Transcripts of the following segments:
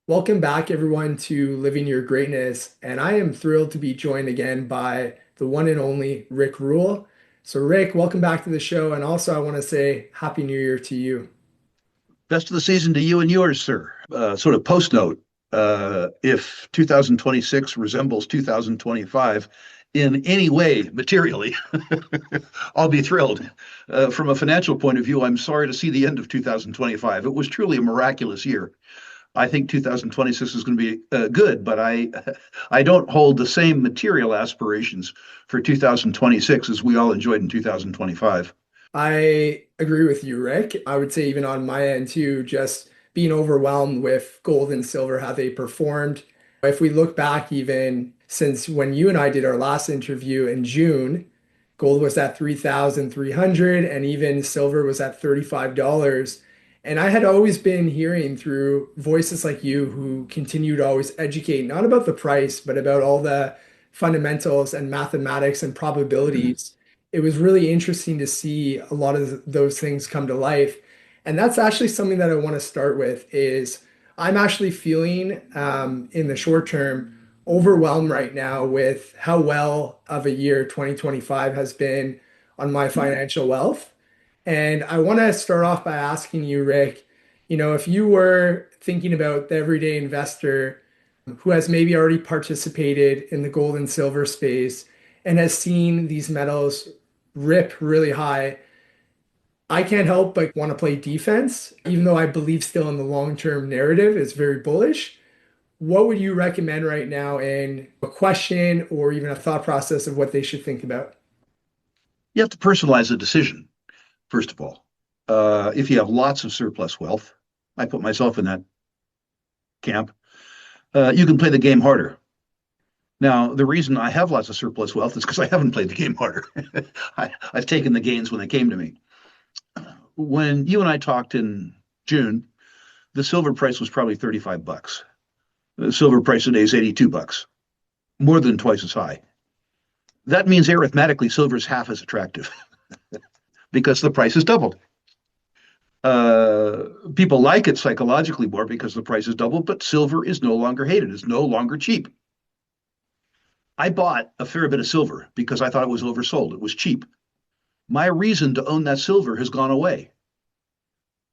Welcome back, everyone, to Living Your Greatness. And I am thrilled to be joined again by the one and only Rick Rule. So, Rick, welcome back to the show. And also, I want to say Happy New Year to you. Best of the season to you and yours, sir. Sort of post note. If 2026 resembles 2025 in any way materially, I'll be thrilled. From a financial point of view, I'm sorry to see the end of 2025. It was truly a miraculous year. I think 2026 is going to be good, but I don't hold the same material aspirations for 2026 as we all enjoyed in 2025. I agree with you, Rick. I would say, even on my end, too, just being overwhelmed with gold and silver, how they performed. If we look back, even since when you and I did our last interview in June, gold was at 3,300 and even silver was at $35. And I had always been hearing through voices like you who continue to always educate, not about the price, but about all the fundamentals and mathematics and probabilities. It was really interesting to see a lot of those things come to life. And that's actually something that I want to start with is I'm actually feeling in the short term overwhelmed right now with how well of a year 2025 has been on my financial wealth. And I want to start off by asking you, Rick, if you were thinking about the everyday investor who has maybe already participated in the gold and silver space and has seen these metals rip really high, I can't help but want to play defense, even though I believe still in the long-term narrative is very bullish. What would you recommend right now in a question or even a thought process of what they should think about? You have to personalize the decision, first of all. If you have lots of surplus wealth, I put myself in that camp, you can play the game harder. Now, the reason I have lots of surplus wealth is because I haven't played the game harder. I've taken the gains when they came to me. When you and I talked in June, the silver price was probably 35 bucks. The silver price today is 82 bucks, more than twice as high. That means arithmetically silver is half as attractive because the price has doubled. People like it psychologically more because the price has doubled, but silver is no longer hated. It's no longer cheap. I bought a fair bit of silver because I thought it was oversold. It was cheap. My reason to own that silver has gone away.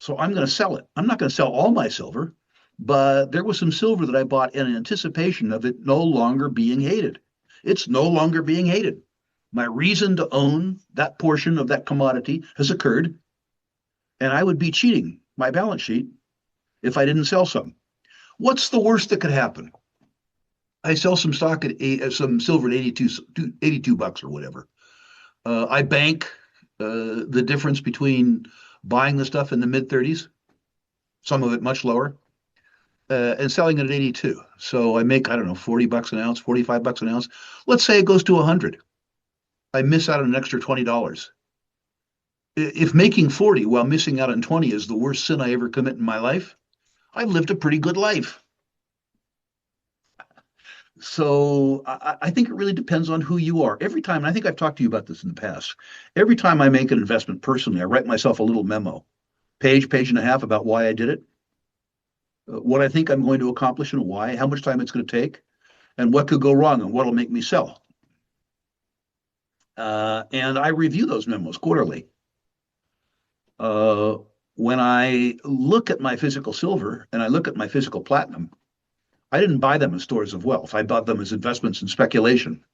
So I'm going to sell it. I'm not going to sell all my silver, but there was some silver that I bought in anticipation of it no longer being hated. It's no longer being hated. My reason to own that portion of that commodity has occurred, and I would be cheating my balance sheet if I didn't sell some. What's the worst that could happen? I sell some stock at some silver at 82 bucks or whatever. I bank the difference between buying the stuff in the mid 30s, some of it much lower, and selling it at 82. So I make, I don't know, 40 bucks an ounce, 45 bucks an ounce. Let's say it goes to 100. I miss out on an extra $20. If making 40 while missing out on 20 is the worst sin I ever commit in my life, I've lived a pretty good life. So I think it really depends on who you are. Every time, and I think I've talked to you about this in the past, every time I make an investment personally, I write myself a little memo, page and a half about why I did it, what I think I'm going to accomplish and why, how much time it's going to take, and what could go wrong and what will make me sell. And I review those memos quarterly. When I look at my physical silver and I look at my physical platinum, I didn't buy them as stores of wealth. I bought them as investments in speculation.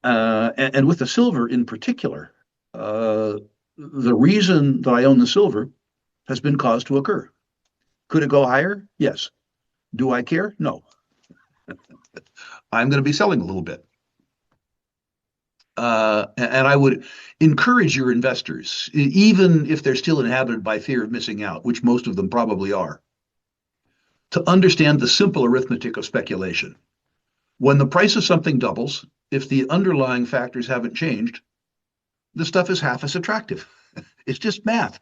And with the silver in particular, the reason that I own the silver has been caused to occur. Could it go higher? Yes. Do I care? No. I'm going to be selling a little bit. And I would encourage your investors, even if they're still inhabited by fear of missing out, which most of them probably are, to understand the simple arithmetic of speculation. When the price of something doubles, if the underlying factors haven't changed, the stuff is half as attractive. It's just math.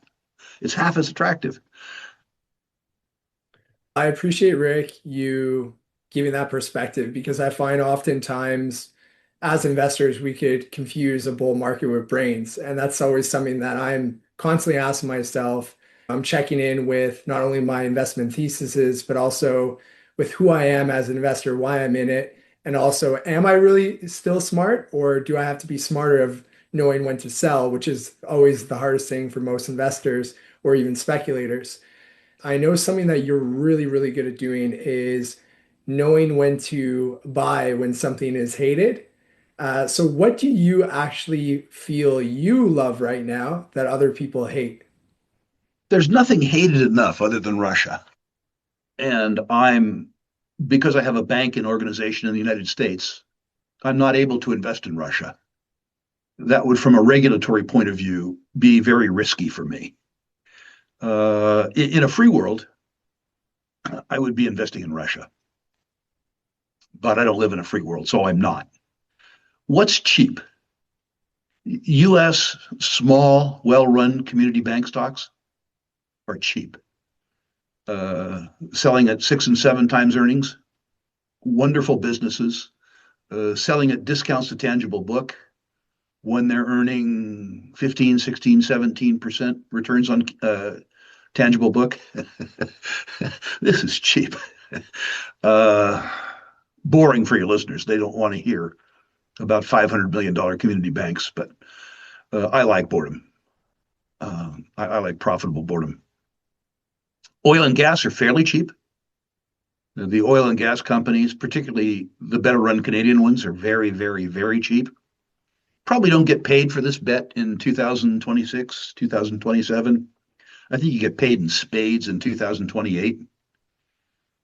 It's half as attractive. I appreciate, Rick, you giving that perspective because I find oftentimes as investors, we could confuse a bull market with brains. And that's always something that I'm constantly asking myself. I'm checking in with not only my investment theses, but also with who I am as an investor, why I'm in it, and also, am I really still smart, or do I have to be smarter of knowing when to sell, which is always the hardest thing for most investors or even speculators. I know something that you're really, really good at doing is knowing when to buy when something is hated. So what do you actually feel you love right now that other people hate? There's nothing hated enough other than Russia. And because I have a bank and organization in the United States, I'm not able to invest in Russia. That would, from a regulatory point of view, be very risky for me. In a free world, I would be investing in Russia, but I don't live in a free world, so I'm not. What's cheap? US small, well run community bank stocks are cheap. Selling at 6 and 7 times earnings, wonderful businesses, selling at discounts to tangible book when they're earning 15, 16, 17% returns on tangible book. This is cheap. Uh, Boring for your listeners. They don't want to hear about $500 million community banks, but I like boredom. I like profitable boredom. Oil and gas are fairly cheap. The oil and gas companies, particularly the better run Canadian ones, are very, very, very cheap. Probably don't get paid for this bet in 2026, 2027. I think you get paid in spades in 2028.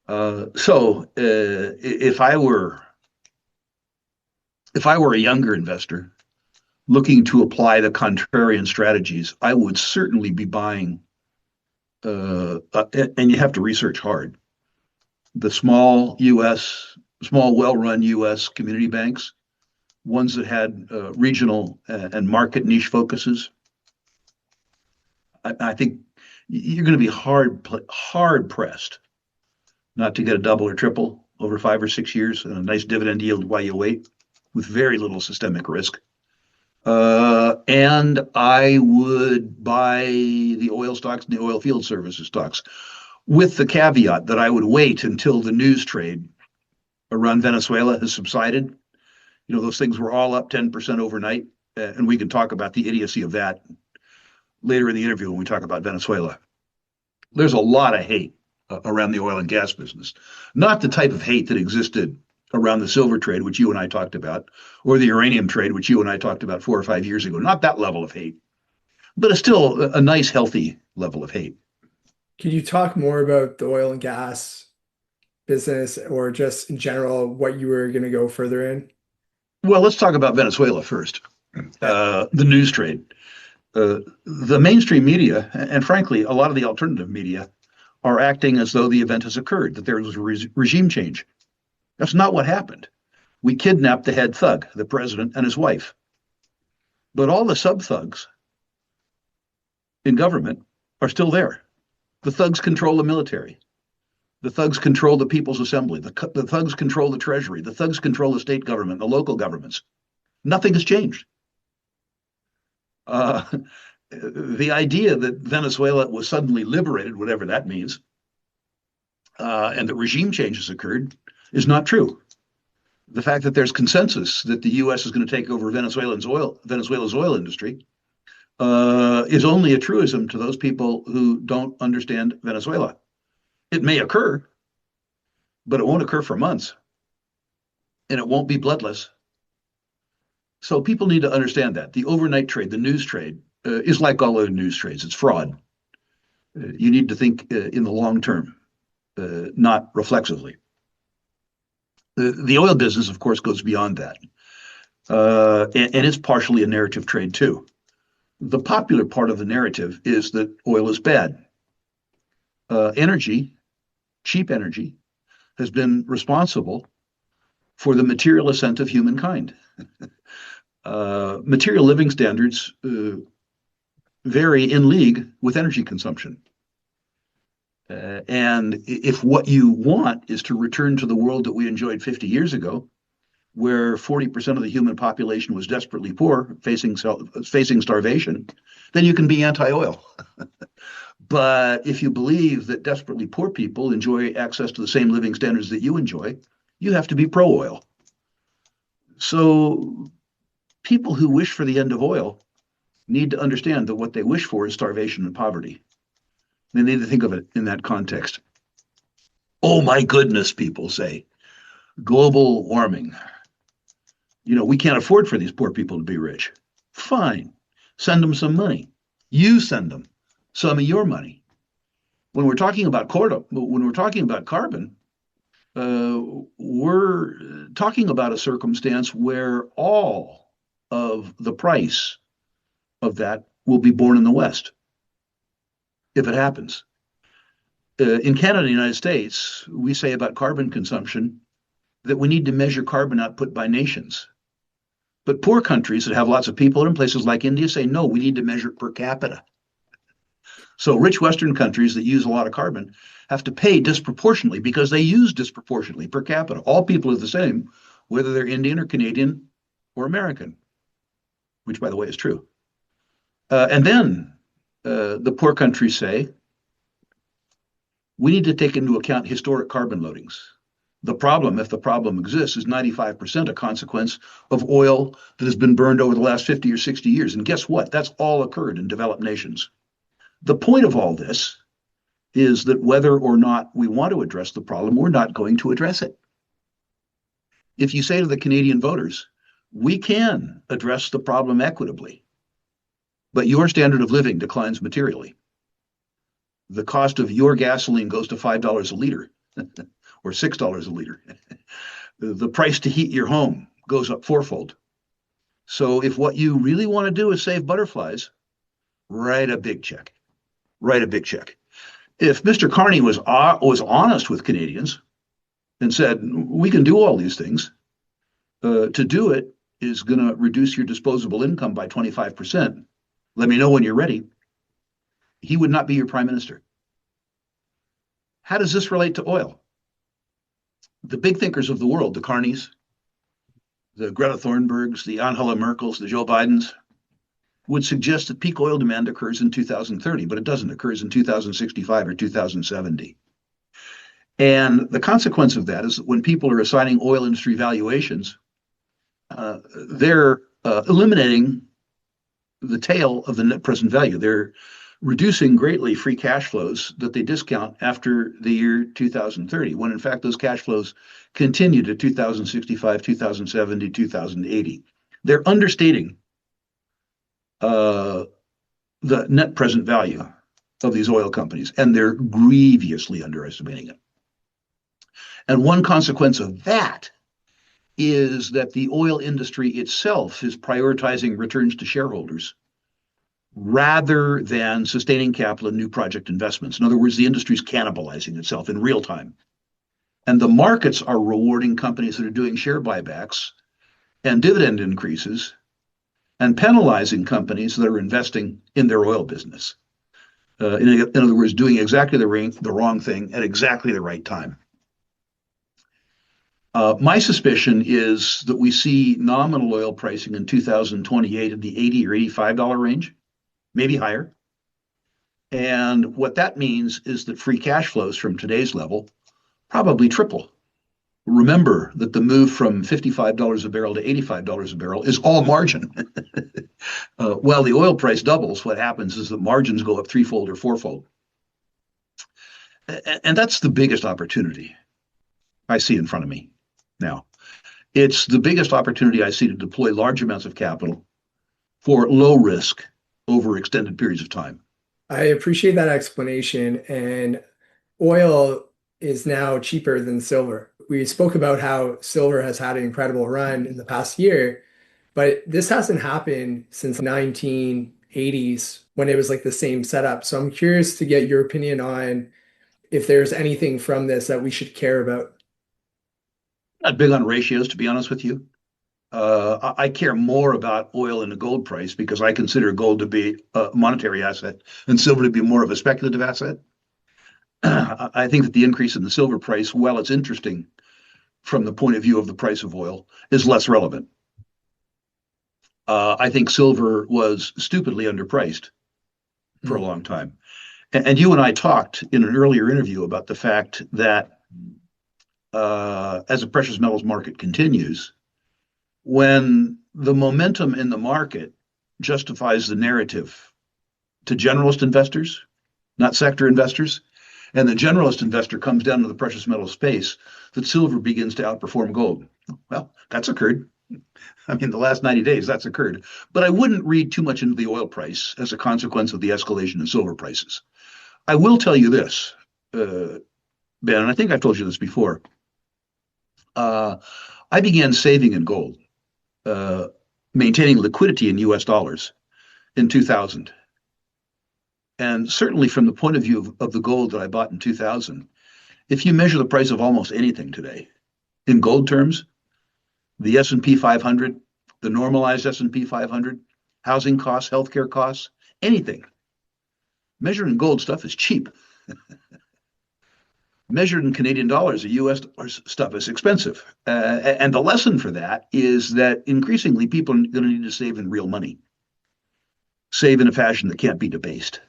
If I were a younger investor looking to apply the contrarian strategies, I would certainly be buying, and you have to research hard, the small, well-run U.S. community banks, ones that had regional and market niche focuses. I think you're going to be hard pressed not to get a double or triple over 5 or 6 years and a nice dividend yield while you wait with very little systemic risk. And I would buy the oil stocks and the oil field services stocks with the caveat that I would wait until the news trade around Venezuela has subsided. You know, those things were all up 10% overnight. And we can talk about the idiocy of that later in the interview when we talk about Venezuela. There's a lot of hate around the oil and gas business, not the type of hate that existed around the silver trade, which you and I talked about, or the uranium trade, which you and I talked about 4 or 5 years ago. Not that level of hate, but it's still a nice, healthy level of hate. Can you talk more about the oil and gas business or just in general what you were going to go further in? Well, let's talk about Venezuela first. Yeah. The news trade. The mainstream media, and frankly, a lot of the alternative media, are acting as though the event has occurred, that there was a regime change. That's not what happened. We kidnapped the head thug, the president and his wife. But all the sub thugs in government are still there. The thugs control the military. The thugs control the People's Assembly. The thugs control the Treasury. The thugs control the state government, the local governments. Nothing has changed. Uh, the idea that Venezuela was suddenly liberated, whatever that means, and that regime changes occurred is not true. The fact that there's consensus that the U.S. is going to take over Venezuela's oil industry is only a truism to those people who don't understand Venezuela. It may occur, but it won't occur for months, and it won't be bloodless. So people need to understand that the overnight trade, the news trade, is like all other news trades. It's fraud. You need to think in the long term, not reflexively. The oil business, of course, goes beyond that, and it's partially a narrative trade too. The popular part of the narrative is that oil is bad. Energy, cheap energy, has been responsible for the material ascent of humankind. Material living standards vary in league with energy consumption. And if what you want is to return to the world that we enjoyed 50 years ago, where 40% of the human population was desperately poor, facing starvation, then you can be anti-oil. But if you believe that desperately poor people enjoy access to the same living standards that you enjoy, you have to be pro oil. So people who wish for the end of oil need to understand that what they wish for is starvation and poverty. They need to think of it in that context. Oh my goodness, people say. Global warming. We can't afford for these poor people to be rich. Fine. Send them some money. You send them some of your money. When we're talking about carbon, we're talking about a circumstance where all of the price of that will be borne in the West, if it happens. In Canada and the United States, we say about carbon consumption that we need to measure carbon output by nations. But poor countries that have lots of people in places like India say, no, we need to measure it per capita. So rich Western countries that use a lot of carbon have to pay disproportionately because they use disproportionately per capita. All people are the same, whether they're Indian or Canadian or American, which, by the way, is true. And then the poor countries say, we need to take into account historic carbon loadings. The problem, if the problem exists, is 95% a consequence of oil that has been burned over the last 50 or 60 years. And guess what? That's all occurred in developed nations. The point of all this is that whether or not we want to address the problem, we're not going to address it. If you say to the Canadian voters, we can address the problem equitably, but your standard of living declines materially. The cost of your gasoline goes to $5 a liter or $6 a liter. The price to heat your home goes up fourfold. So if what you really want to do is save butterflies, write a big check. Write a big check. If Mr. Carney was honest with Canadians and said, we can do all these things, to do it is going to reduce your disposable income by 25%. Let me know when you're ready. He would not be your prime minister. How does this relate to oil? The big thinkers of the world, the Carneys, the Greta Thunbergs, the Angela Merkels, the Joe Bidens, would suggest that peak oil demand occurs in 2030, but it doesn't. It occurs in 2065 or 2070. And the consequence of that is that when people are assigning oil industry valuations, they're eliminating the tail of the net present value. They're reducing greatly free cash flows that they discount after the year 2030, when in fact those cash flows continue to 2065, 2070, 2080. They're understating the net present value of these oil companies, and they're grievously underestimating it. And one consequence of that is that the oil industry itself is prioritizing returns to shareholders rather than sustaining capital and new project investments. In other words, the industry is cannibalizing itself in real time. And the markets are rewarding companies that are doing share buybacks and dividend increases and penalizing companies that are investing in their oil business. In other words, doing exactly the wrong thing at exactly the right time. My suspicion is that we see nominal oil pricing in 2028 in the $80 or $85 range, maybe higher. And what that means is that free cash flows from today's level probably triple. Remember that the move from $55 a barrel to $85 a barrel is all margin. While the oil price doubles, what happens is that margins go up threefold or fourfold. And that's the biggest opportunity I see in front of me now. It's the biggest opportunity I see to deploy large amounts of capital for low risk over extended periods of time. I appreciate that explanation. And oil is now cheaper than silver. We spoke about how silver has had an incredible run in the past year, but this hasn't happened since the 1980s when it was like the same setup. So I'm curious to get your opinion on if there's anything from this that we should care about. Not big on ratios, to be honest with you. I care more about oil and the gold price because I consider gold to be a monetary asset and silver to be more of a speculative asset. I think that the increase in the silver price, while it's interesting from the point of view of the price of oil, is less relevant. I think silver was stupidly underpriced for a long time. And you and I talked in an earlier interview about the fact that as the precious metals market continues, when the momentum in the market justifies the narrative to generalist investors, not sector investors, and the generalist investor comes down to the precious metal space, that silver begins to outperform gold. Well, that's occurred. I mean, the last 90 days, that's occurred. But I wouldn't read too much into the oil price as a consequence of the escalation in silver prices. I will tell you this, Ben, and I think I've told you this before. Uh, I began saving in gold, uh, maintaining liquidity in US dollars in 2000. And certainly from the point of view of the gold that I bought in 2000, if you measure the price of almost anything today in gold terms, the S&P 500, the normalized S&P 500, housing costs, healthcare costs, anything measured in gold stuff is cheap. Measured in Canadian dollars, the US stuff is expensive. And the lesson for that is that increasingly people are going to need to save in real money, save in a fashion that can't be debased.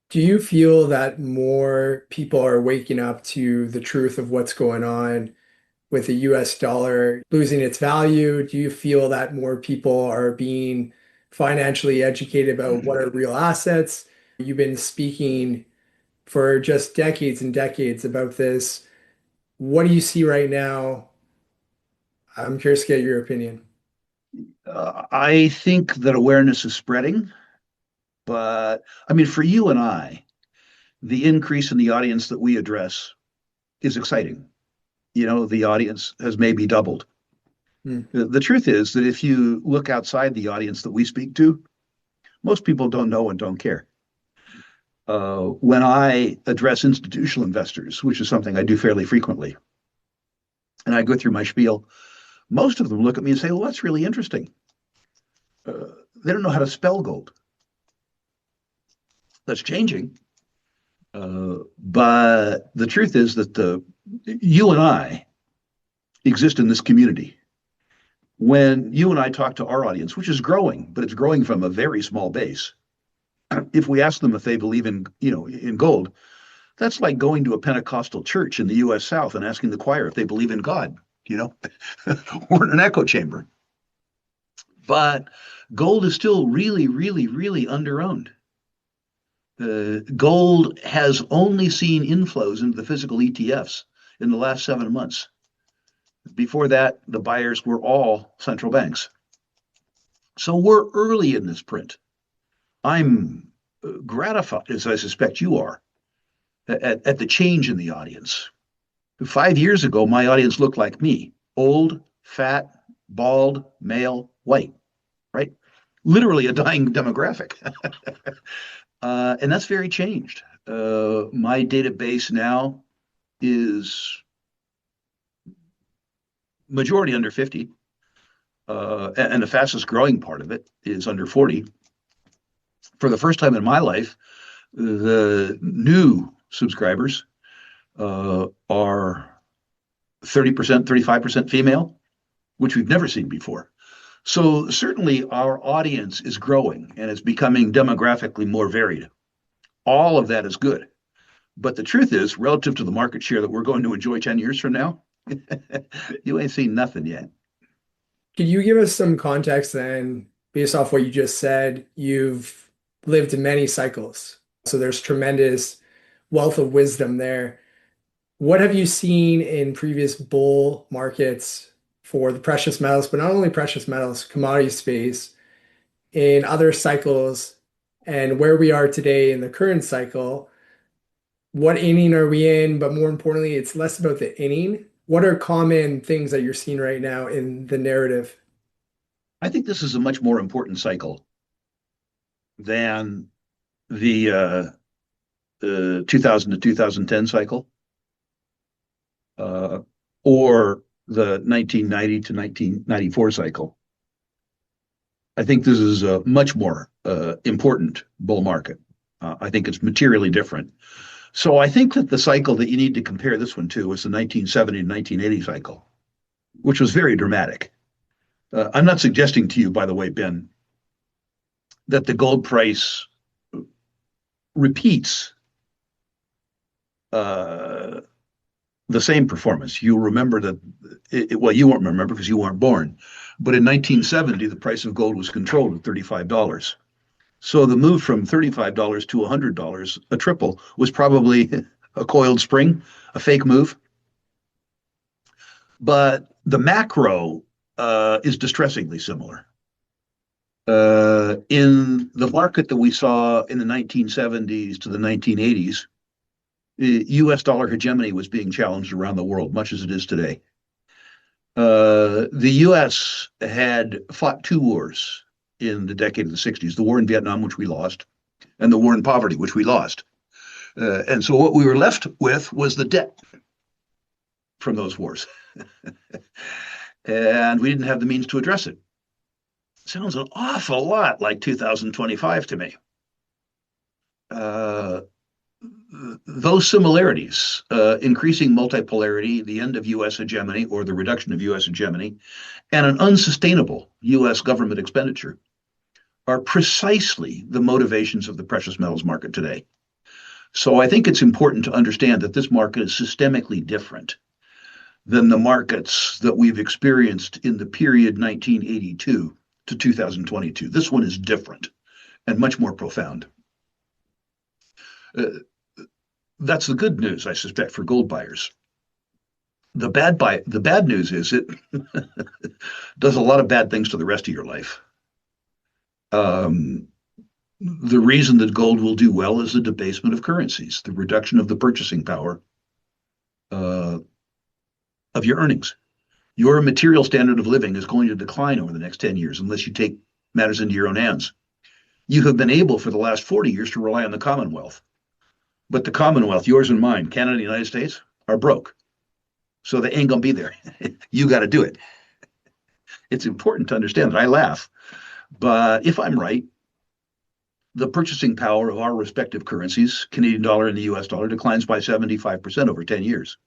Do you feel that more people are waking up to the truth of what's going on with the US dollar losing its value? Do you feel that more people are being financially educated about what are real assets? You've been speaking for just decades and decades about this. What do you see right now? I'm curious to get your opinion. I think that awareness is spreading, but I mean, for you and I, the increase in the audience that we address is exciting. You know, the audience has maybe doubled. Hmm. The truth is that if you look outside the audience that we speak to, most people don't know and don't care. When I address institutional investors, which is something I do fairly frequently, and I go through my spiel, most of them look at me and say, well, that's really interesting. They don't know how to spell gold. That's changing. But the truth is that you and I exist in this community. When you and I talk to our audience, which is growing, but it's growing from a very small base, if we ask them if they believe in gold, that's like going to a Pentecostal church in the U.S. South and asking the choir if they believe in God, you know, or in an echo chamber. But gold is still really, really, really underowned. Gold has only seen inflows into the physical ETFs in the last 7 months. Before that, the buyers were all central banks. So we're early in this print. I'm gratified, as I suspect you are, at the change in the audience. 5 years ago, my audience looked like me: old, fat, bald, male, white, right? Literally a dying demographic. And that's very changed. My database now is majority under 50, and the fastest growing part of it is under 40. For the first time in my life, the new subscribers are 30%, 35% female, which we've never seen before. So certainly our audience is growing and it's becoming demographically more varied. All of that is good. But the truth is, relative to the market share that we're going to enjoy 10 years from now, you ain't seen nothing yet. Could you give us some context then, based off what you just said? You've lived many cycles, so there's tremendous wealth of wisdom there. What have you seen in previous bull markets for the precious metals, but not only precious metals, commodity space, in other cycles, and where we are today in the current cycle? What inning are we in? But more importantly, it's less about the inning. What are common things that you're seeing right now in the narrative? I think this is a much more important cycle than the 2000 to 2010 cycle, uh, or the 1990 to 1994 cycle. I think this is a much more important bull market. I think it's materially different. So I think that the cycle that you need to compare this one to is the 1970 to 1980 cycle, which was very dramatic. I'm not suggesting to you, by the way, Ben, that the gold price repeats uh, the same performance. You'll remember that, well, you won't remember because you weren't born, but in 1970, the price of gold was controlled at $35. So the move from $35 to $100, a triple, was probably a coiled spring, a fake move. But the macro is distressingly similar. In the market that we saw in the 1970s to the 1980s, US dollar hegemony was being challenged around the world, much as it is today. The US had fought two wars in the decade of the 60s, the war in Vietnam, which we lost, and the war in poverty, which we lost. And so what we were left with was the debt from those wars. And we didn't have the means to address it. Sounds an awful lot like 2025 to me. Uh, those similarities, increasing multipolarity, the end of US hegemony or the reduction of US hegemony, and an unsustainable US government expenditure are precisely the motivations of the precious metals market today. So I think it's important to understand that this market is systemically different than the markets that we've experienced in the period 1982 to 2022. This one is different and much more profound. Uh, that's the good news, I suspect, for gold buyers. The bad news is it does a lot of bad things to the rest of your life. Um, the reason that gold will do well is the debasement of currencies, the reduction of the purchasing power uh, of your earnings. Your material standard of living is going to decline over the next 10 years unless you take matters into your own hands. You have been able for the last 40 years to rely on the Commonwealth. But the Commonwealth, yours and mine, Canada and the United States, are broke. So they ain't going to be there. You got to do it. It's important to understand that. I laugh. But if I'm right, the purchasing power of our respective currencies, Canadian dollar and the US dollar, declines by 75% over 10 years.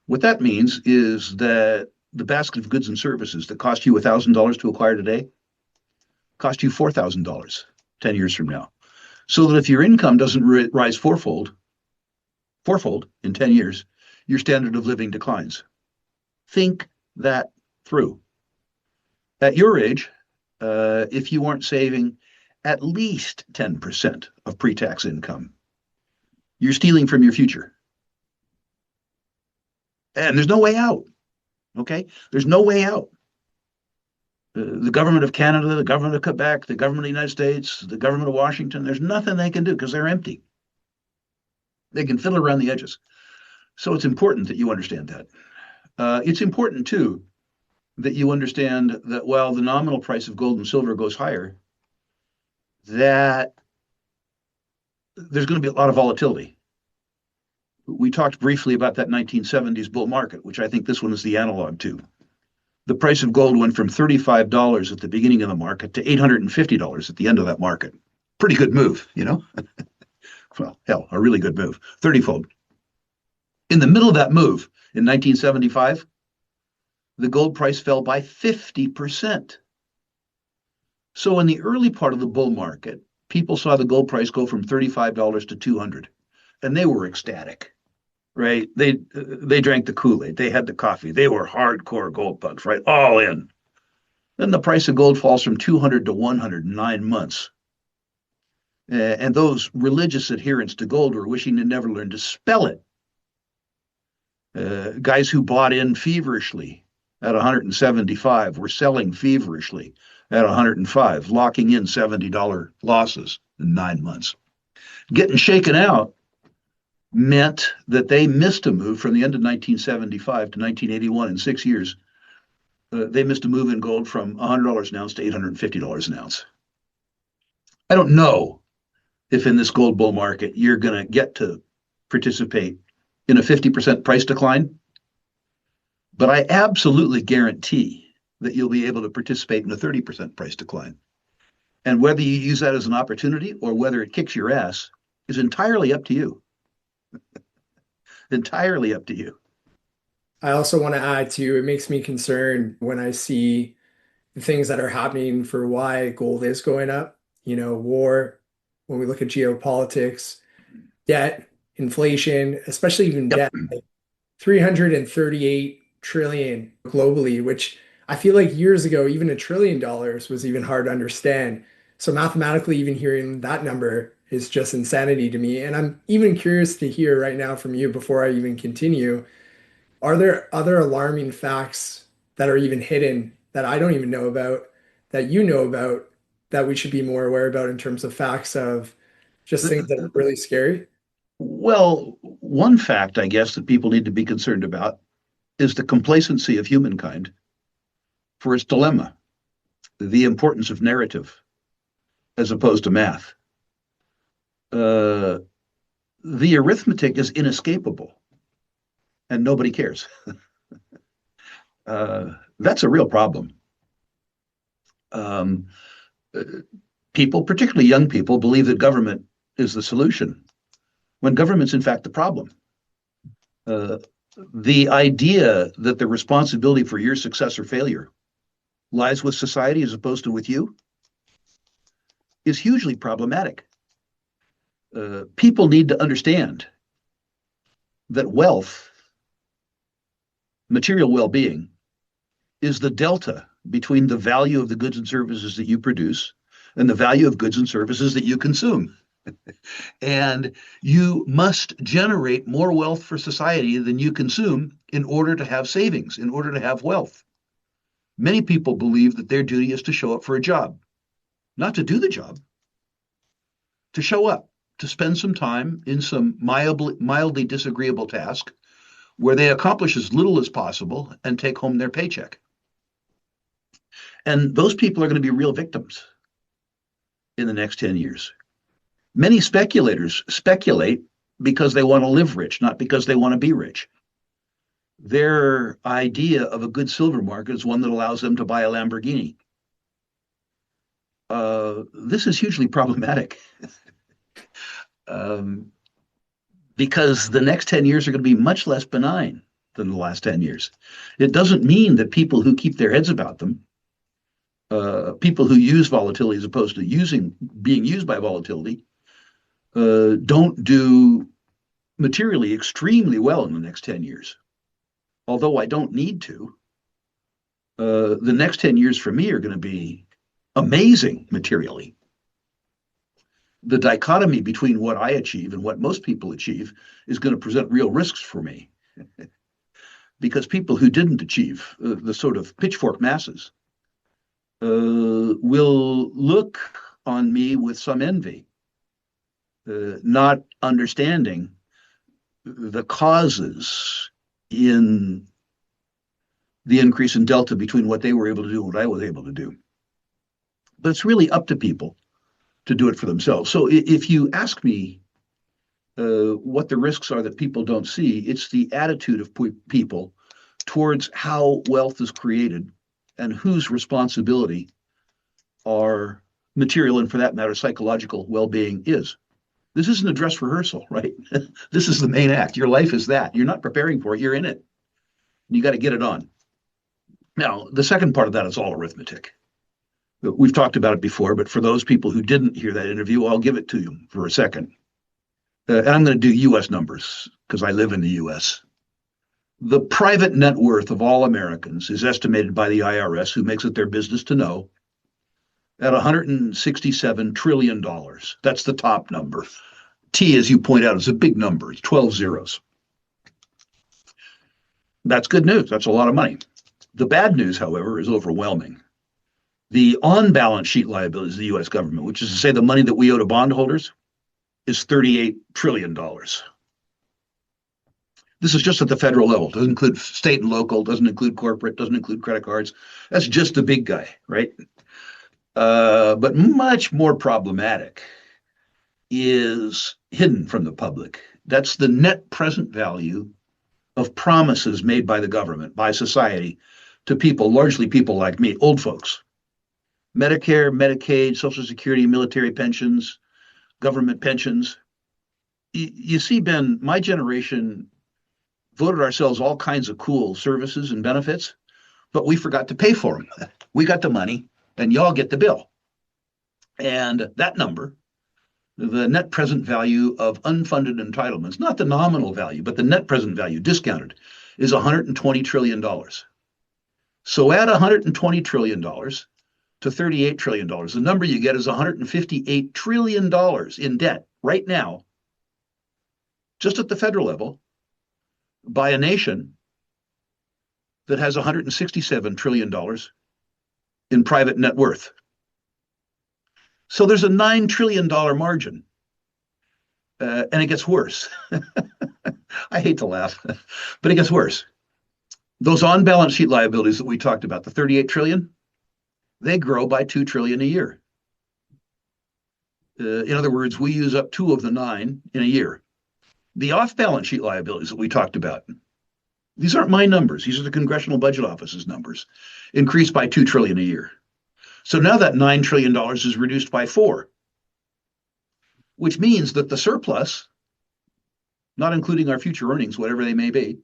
What that means is that the basket of goods and services that cost you $1,000 to acquire today cost you $4,000 10 years from now. So that if your income doesn't rise fourfold in 10 years, your standard of living declines. Think that through. At your age, if you weren't saving at least 10% of pre-tax income, you're stealing from your future. And there's no way out. Okay? There's no way out. The government of Canada, the government of Quebec, the government of the United States, the government of Washington, there's nothing they can do because they're empty. They can fiddle around the edges. So it's important that you understand that. It's important, too, that you understand that while the nominal price of gold and silver goes higher, that there's going to be a lot of volatility. We talked briefly about that 1970s bull market, which I think this one is the analog to. The price of gold went from $35 at the beginning of the market to $850 at the end of that market. Pretty good move, you know? Well, hell, a really good move, 30-fold. In the middle of that move, in 1975, the gold price fell by 50%. So in the early part of the bull market, people saw the gold price go from $35 to $200, and they were ecstatic, right? They drank the Kool-Aid, they had the coffee, they were hardcore gold bugs, right? All in. Then the price of gold falls from 200 to 100 in 9 months. And those religious adherents to gold were wishing to never learn to spell it. Guys who bought in feverishly at 175 were selling feverishly at 105, locking in $70 losses in 9 months. Getting shaken out meant that they missed a move from the end of 1975 to 1981 in 6 years. They missed a move in gold from $100 an ounce to $850 an ounce. I don't know if in this gold bull market you're going to get to participate in a 50% price decline, but I absolutely guarantee that you'll be able to participate in a 30% price decline. And whether you use that as an opportunity or whether it kicks your ass is entirely up to you. Entirely up to you. I also want to add to it makes me concerned when I see the things that are happening for why gold is going up, war, when we look at geopolitics, debt, inflation, especially even Yep. debt, like 338 trillion globally, which I feel like years ago, even $1 trillion was even hard to understand. So mathematically, even hearing that number is just insanity to me. And I'm even curious to hear right now from you before I even continue. Are there other alarming facts that are even hidden that I don't even know about, that you know about, that we should be more aware about in terms of facts of just things that are really scary? Well, one fact, I guess, that people need to be concerned about is the complacency of humankind for its dilemma, the importance of narrative as opposed to math. Uh, the arithmetic is inescapable and nobody cares. That's a real problem. Um, uh, People, particularly young people, believe that government is the solution when government's in fact the problem. Uh, the idea that the responsibility for your success or failure lies with society as opposed to with you is hugely problematic. People need to understand that wealth, material well being, is the delta between the value of the goods and services that you produce and the value of goods and services that you consume. And you must generate more wealth for society than you consume in order to have savings, in order to have wealth. Many people believe that their duty is to show up for a job, not to do the job, to show up, to spend some time in some mildly disagreeable task where they accomplish as little as possible and take home their paycheck. And those people are going to be real victims in the next 10 years. Many speculators speculate because they want to live rich, not because they want to be rich. Their idea of a good silver market is one that allows them to buy a Lamborghini. This is hugely problematic um, because the next 10 years are going to be much less benign than the last 10 years. It doesn't mean that people who keep their heads about them, people who use volatility as opposed to being used by volatility, don't do materially extremely well in the next 10 years. Although I don't need to, the next 10 years for me are going to be amazing materially. The dichotomy between what I achieve and what most people achieve is going to present real risks for me because people who didn't achieve the sort of pitchfork masses will look on me with some envy, not understanding the causes in the increase in delta between what they were able to do and what I was able to do. But it's really up to people to do it for themselves. So if you ask me what the risks are that people don't see, it's the attitude of people towards how wealth is created and whose responsibility our material and, for that matter, psychological well-being is. This isn't a dress rehearsal, right? This is the main act. Your life is that. You're not preparing for it. You're in it. You got to get it on. Now, the second part of that is all arithmetic. We've talked about it before, but for those people who didn't hear that interview, I'll give it to you for a second. And I'm going to do US numbers because I live in the US. The private net worth of all Americans is estimated by the IRS, who makes it their business to know, at $167 trillion. That's the top number. T, as you point out, is a big number. It's 12 zeros. That's good news. That's a lot of money. The bad news, however, is overwhelming. The on-balance sheet liabilities of the U.S. government, which is to say the money that we owe to bondholders, is $38 trillion. This is just at the federal level. It doesn't include state and local, doesn't include corporate, doesn't include credit cards. That's just the big guy, right? But much more problematic is hidden from the public. That's the net present value of promises made by the government, by society, to people, largely people like me, old folks. Medicare, Medicaid, Social Security, military pensions, government pensions. You see, Ben, my generation voted ourselves all kinds of cool services and benefits, but we forgot to pay for them. We got the money, and y'all get the bill. And that number, the net present value of unfunded entitlements, not the nominal value, but the net present value discounted, is $120 trillion. So add $120 trillion to $38 trillion. The number you get is $158 trillion in debt right now, just at the federal level, by a nation that has $167 trillion in private net worth. So there's a $9 trillion margin, and it gets worse. I hate to laugh, but it gets worse. Those on-balance sheet liabilities that we talked about, the 38 trillion, they grow by 2 trillion a year. In other words, we use up 2 of the 9 in a year. The off-balance sheet liabilities that we talked about, these aren't my numbers. These are the Congressional Budget Office's numbers, increase by 2 trillion a year. So now that $9 trillion is reduced by 4, which means that the surplus, not including our future earnings, whatever they may be,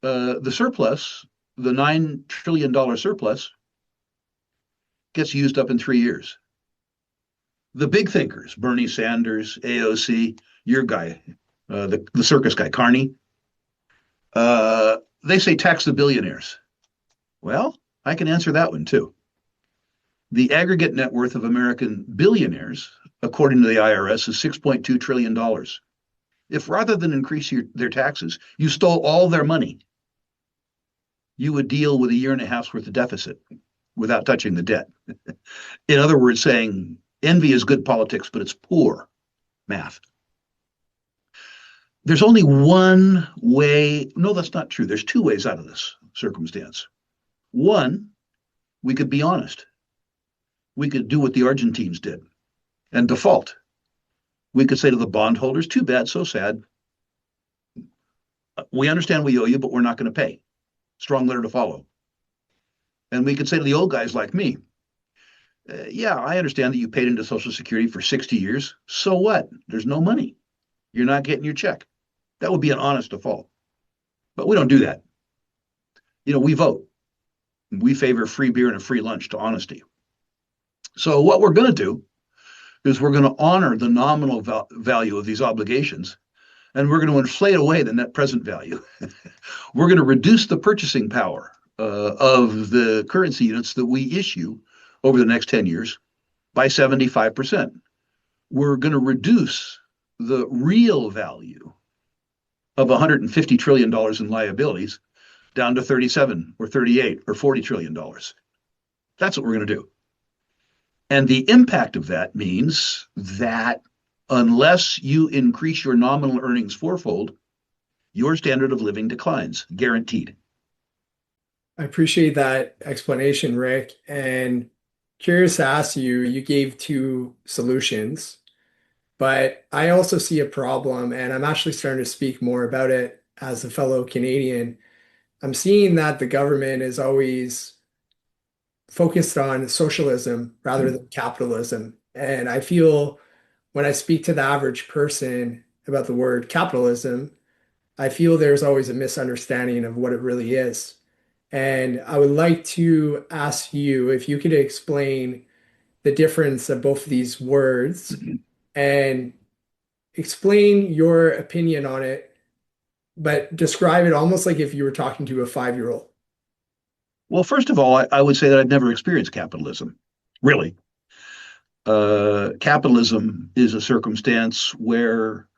the surplus, the $9 trillion surplus, gets used up in 3 years. The big thinkers, Bernie Sanders, AOC, your guy, the circus guy, Carney, they say tax the billionaires. Well, I can answer that one too. The aggregate net worth of American billionaires, according to the IRS, is $6.2 trillion. If rather than increase their taxes, you stole all their money, you would deal with a year and a half's worth of deficit without touching the debt. In other words, saying envy is good politics, but it's poor math. There's only one way. No, that's not true. There's 2 ways out of this circumstance. One, we could be honest. We could do what the Argentines did and default. We could say to the bondholders, too bad, so sad. We understand we owe you, but we're not going to pay. Strong letter to follow. And we could say to the old guys like me, yeah, I understand that you paid into Social Security for 60 years. So what? There's no money. You're not getting your check. That would be an honest default. But we don't do that. We vote. We favor free beer and a free lunch to honesty. So what we're going to do is we're going to honor the nominal value of these obligations, and we're going to inflate away the net present value. We're going to reduce the purchasing power of the currency units that we issue over the next 10 years by 75%. We're going to reduce the real value of $150 trillion in liabilities down to 37 or 38 or $40 trillion. That's what we're going to do. And the impact of that means that unless you increase your nominal earnings fourfold, your standard of living declines, guaranteed. I appreciate that explanation, Rick. And curious to ask you, you gave 2 solutions, but I also see a problem, and I'm actually starting to speak more about it as a fellow Canadian. I'm seeing that the government is always focused on socialism rather than capitalism. And I feel when I speak to the average person about the word capitalism, I feel there's always a misunderstanding of what it really is. And I would like to ask you if you could explain the difference of both of these words and explain your opinion on it, but describe it almost like if you were talking to a 5-year-old. Well, first of all, I would say that I've never experienced capitalism, really. Capitalism is a circumstance where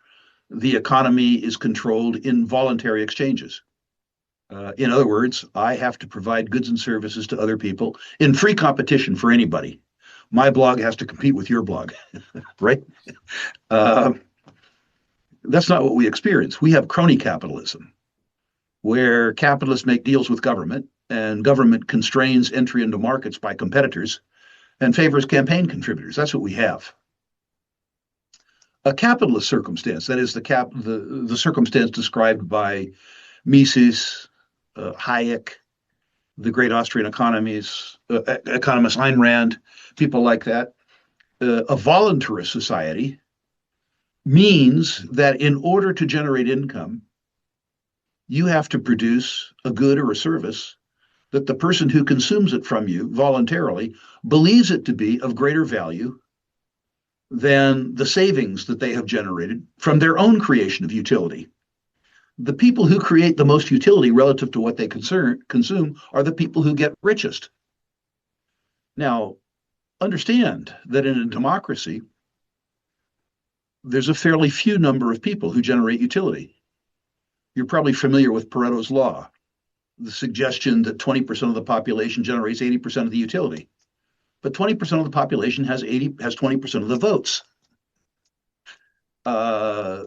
the economy is controlled in voluntary exchanges. In other words, I have to provide goods and services to other people in free competition for anybody. My blog has to compete with your blog, right? That's not what we experience. We have crony capitalism, where capitalists make deals with government, and government constrains entry into markets by competitors and favors campaign contributors. That's what we have. A capitalist circumstance, that is the circumstance described by Mises, Hayek, the great Austrian economist Ayn Rand, people like that. A voluntarist society means that in order to generate income, you have to produce a good or a service that the person who consumes it from you voluntarily believes it to be of greater value than the savings that they have generated from their own creation of utility. The people who create the most utility relative to what they consume are the people who get richest. Now, understand that in a democracy, there's a fairly few number of people who generate utility. You're probably familiar with Pareto's law, the suggestion that 20% of the population generates 80% of the utility. But 20% of the population has 20% of the votes. Uh,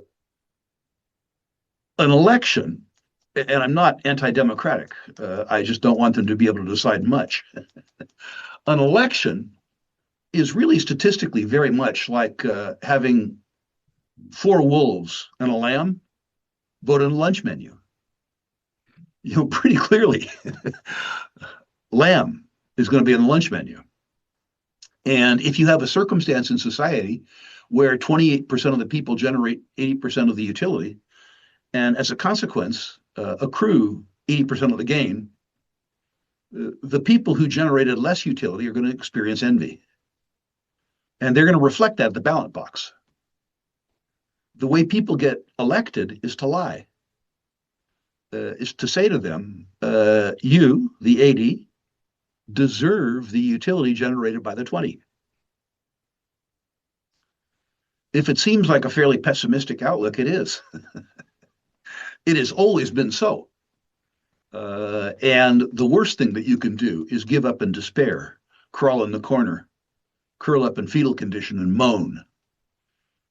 an election, and I'm not anti-democratic. I just don't want them to be able to decide much. An election is really statistically very much like having four wolves and a lamb vote on a lunch menu. You know, pretty clearly, lamb is going to be on the lunch menu. And if you have a circumstance in society where 28% of the people generate 80% of the utility, and as a consequence, accrue 80% of the gain, the people who generated less utility are going to experience envy. And they're going to reflect that at the ballot box. The way people get elected is to lie, is to say to them, you, the 80, deserve the utility generated by the 20. If it seems like a fairly pessimistic outlook, it is. It has always been so. And the worst thing that you can do is give up in despair, crawl in the corner, curl up in fetal condition and moan.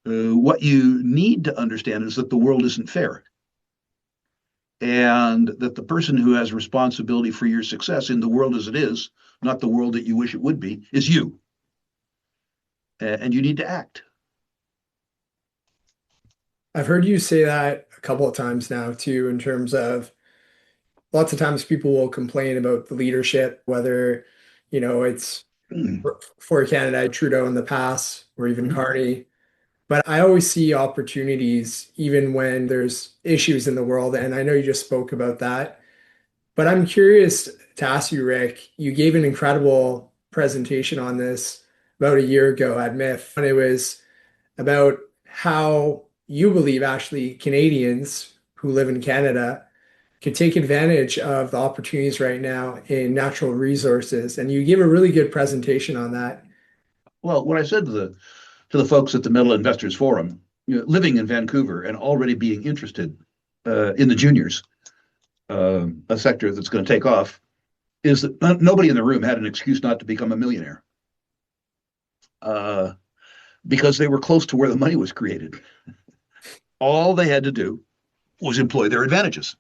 What you need to understand is that the world isn't fair. And that the person who has responsibility for your success in the world as it is, not the world that you wish it would be, is you. And you need to act. I've heard you say that a couple of times now too, in terms of lots of times people will complain about the leadership, whether, it's for Canada, Trudeau in the past, or even Carney. But I always see opportunities even when there's issues in the world. And I know you just spoke about that. But I'm curious to ask you, Rick, you gave an incredible presentation on this about a year ago at MIF, and it was about how you believe actually Canadians who live in Canada could take advantage of the opportunities right now in natural resources. And you gave a really good presentation on that. Well, what I said to the folks at the Metal Investors Forum, living in Vancouver and already being interested in the juniors, a sector that's going to take off, is that nobody in the room had an excuse not to become a millionaire because they were close to where the money was created. All they had to do was employ their advantages.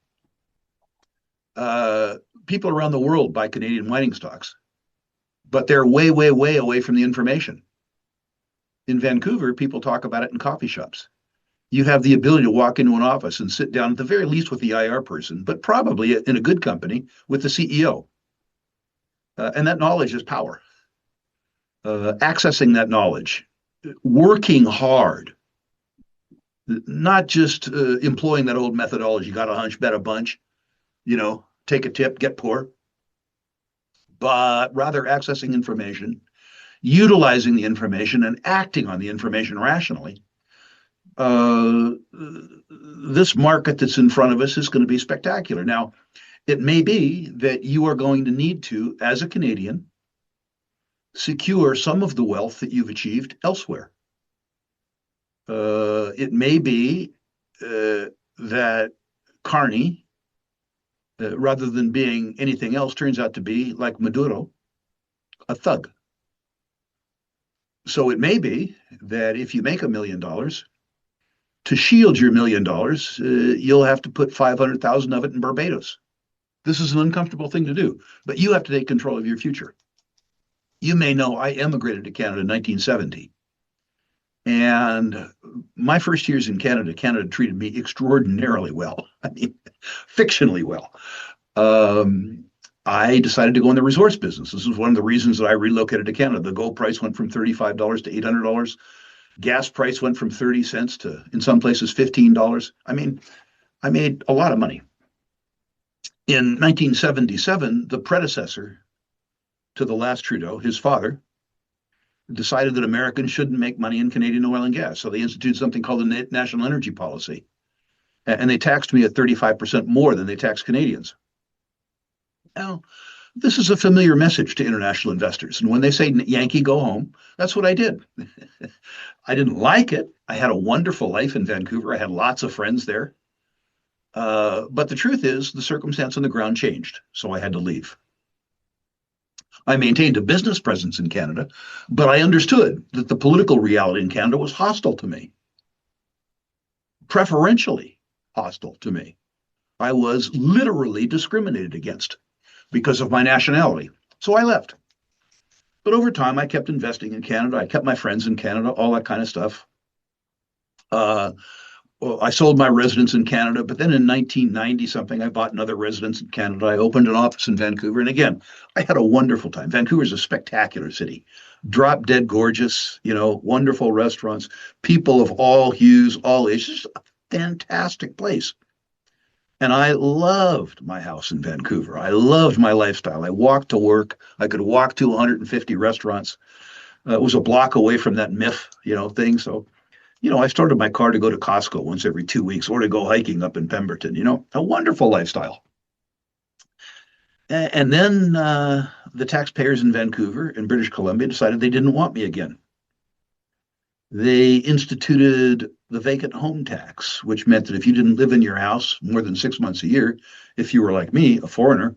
People around the world buy Canadian mining stocks, but they're way, way, way away from the information. In Vancouver, people talk about it in coffee shops. You have the ability to walk into an office and sit down at the very least with the IR person, but probably in a good company with the CEO. And that knowledge is power. Accessing that knowledge, working hard, not just employing that old methodology, got a hunch, bet a bunch, take a tip, get poor, but rather accessing information, utilizing the information, and acting on the information rationally. This market that's in front of us is going to be spectacular. Now, it may be that you are going to need to, as a Canadian, secure some of the wealth that you've achieved elsewhere. It may be that Carney, rather than being anything else, turns out to be, like Maduro, a thug. So it may be that if you make $1 million, to shield your $1 million, you'll have to put 500,000 of it in Barbados. This is an uncomfortable thing to do, but you have to take control of your future. You may know I emigrated to Canada in 1970. And my first years in Canada, Canada treated me extraordinarily well. I mean, fictionally well. I decided to go in the resource business. This was one of the reasons that I relocated to Canada. The gold price went from $35 to $800. Gas price went from 30 cents to, in some places, $15. I mean, I made a lot of money. In 1977, the predecessor to the last Trudeau, his father, decided that Americans shouldn't make money in Canadian oil and gas. So they instituted something called the National Energy Policy. And they taxed me at 35% more than they tax Canadians. Now, this is a familiar message to international investors. And when they say, Yankee, go home, that's what I did. I didn't like it. I had a wonderful life in Vancouver. I had lots of friends there. But the truth is, the circumstance on the ground changed. So I had to leave. I maintained a business presence in Canada, but I understood that the political reality in Canada was hostile to me, preferentially hostile to me. I was literally discriminated against because of my nationality. So I left. But over time, I kept investing in Canada. I kept my friends in Canada, all that kind of stuff. Uh, well, I sold my residence in Canada, but then in 1990 something, I bought another residence in Canada. I opened an office in Vancouver. And again, I had a wonderful time. Vancouver is a spectacular city, drop dead gorgeous, wonderful restaurants, people of all hues, all ages, a fantastic place. And I loved my house in Vancouver. I loved my lifestyle. I walked to work. I could walk to 150 restaurants. It was a block away from that MIF, thing. So, I started my car to go to Costco once every 2 weeks or to go hiking up in Pemberton, a wonderful lifestyle. And then the taxpayers in Vancouver and British Columbia decided they didn't want me again. They instituted the vacant home tax, which meant that if you didn't live in your house more than 6 months a year, if you were like me, a foreigner